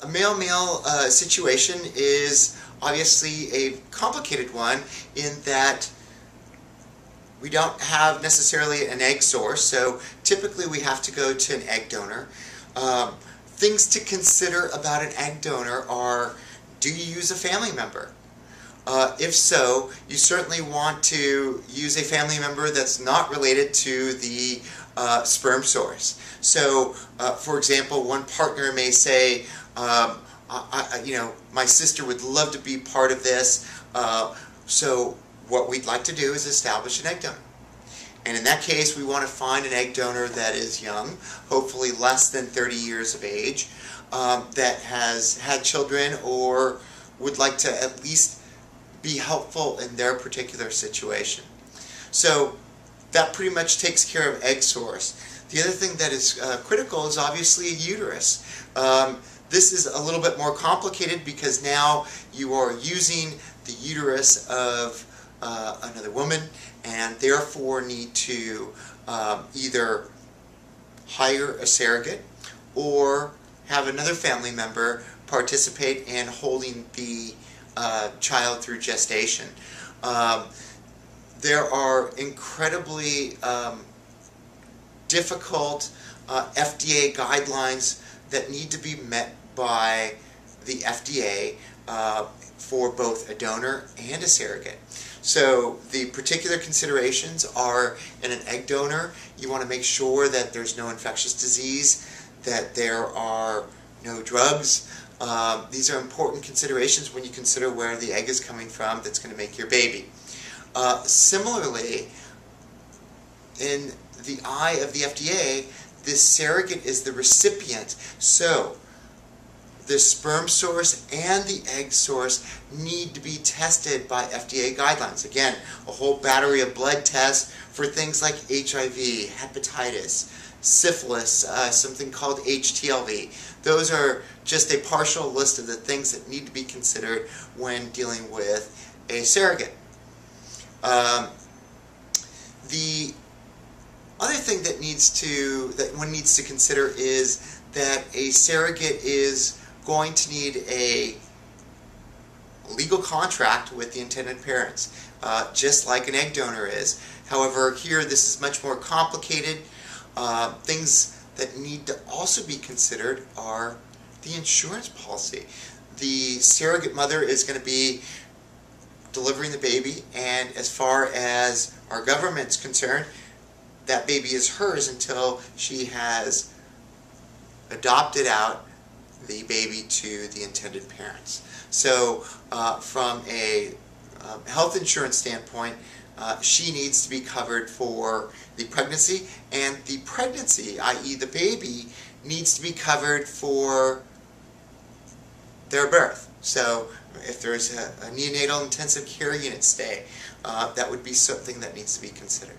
A male-male situation is obviously a complicated one in that we don't have necessarily an egg source, so typically we have to go to an egg donor. Things to consider about an egg donor are, do you use a family member? If so, you certainly want to use a family member that's not related to the sperm source. So, for example, one partner may say, my sister would love to be part of this, so what we'd like to do is establish an egg donor. And in that case, we want to find an egg donor that is young, hopefully less than 30 years of age, that has had children or would like to at least be helpful in their particular situation. So that pretty much takes care of egg source. The other thing that is critical is obviously a uterus. This is a little bit more complicated because now you are using the uterus of another woman and therefore need to either hire a surrogate or have another family member participate in holding the child through gestation. There are incredibly difficult FDA guidelines that need to be met by the FDA for both a donor and a surrogate. So the particular considerations are, in an egg donor, you want to make sure that there's no infectious disease, that there are no drugs. These are important considerations when you consider where the egg is coming from that's going to make your baby. Similarly, in the eye of the FDA, this surrogate is the recipient. So the sperm source and the egg source need to be tested by FDA guidelines. Again, a whole battery of blood tests for things like HIV, hepatitis, syphilis, something called HTLV. Those are just a partial list of the things that need to be considered when dealing with a surrogate. The other thing that one needs to consider is that a surrogate is going to need a legal contract with the intended parents, just like an egg donor is. However, here this is much more complicated. Things that need to also be considered are the insurance policy. The surrogate mother is going to be delivering the baby, and as far as our government's concerned, that baby is hers until she has adopted out the baby to the intended parents. So from a health insurance standpoint, she needs to be covered for the pregnancy, and the pregnancy, i.e. the baby, needs to be covered for their birth. So if there's a neonatal intensive care unit stay, that would be something that needs to be considered.